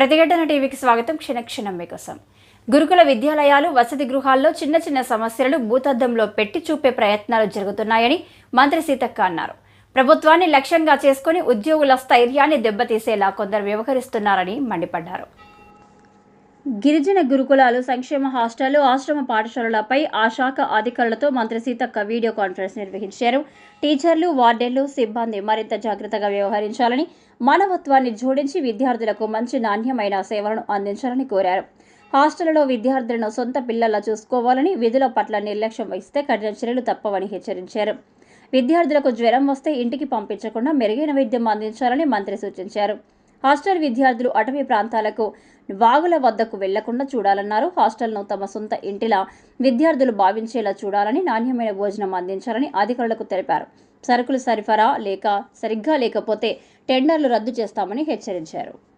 ప్రతిఘటన టీవీకి స్వాగతం. క్షణక్షణం మీకోసం. గురుకుల విద్యాలయాలు, వసతి గృహాల్లో చిన్న చిన్న సమస్యలను భూతద్దంలో పెట్టి చూపే ప్రయత్నాలు జరుగుతున్నాయని మంత్రి సీతక్క అన్నారు. ప్రభుత్వాన్ని లక్ష్యంగా చేసుకుని ఉద్యోగుల స్థైర్యాన్ని దెబ్బతీసేలా కొందరు వ్యవహరిస్తున్నారని మండిపడ్డారు. గిరిజన గురుకులాలు, సంక్షేమ హాస్టళ్లు, ఆశ్రమ పాఠశాలలపై ఆ శాఖ అధికారులతో మంత్రి సీతక్క వీడియో కాన్ఫరెన్స్ నిర్వహించారు. టీచర్లు, వార్డెన్లు, సిబ్బంది మరింత జాగ్రత్తగా వ్యవహరించాలని, మానవత్వాన్ని జోడించి విద్యార్థులకు మంచి నాణ్యమైన సేవలను అందించాలని కోరారు. హాస్టళ్లలో విద్యార్థులను సొంత పిల్లల్లా చూసుకోవాలని, విధుల పట్ల నిర్లక్ష్యం వహిస్తే కఠిన చర్యలు తప్పవని హెచ్చరించారు. విద్యార్థులకు జ్వరం వస్తే ఇంటికి పంపించకుండా మెరుగైన వైద్యం అందించాలని మంత్రి సూచించారు. హాస్టల్ విద్యార్థులు అటవీ ప్రాంతాలకు, వాగుల వద్దకు వెళ్లకుండా చూడాలన్నారు. హాస్టల్ను తమ సొంత ఇంటిలా విద్యార్థులు భావించేలా చూడాలని, నాణ్యమైన భోజనం అందించాలని అధికారులకు తెలిపారు. సరుకులు సరిఫరా సరిగ్గా లేకపోతే టెండర్లు రద్దు చేస్తామని హెచ్చరించారు.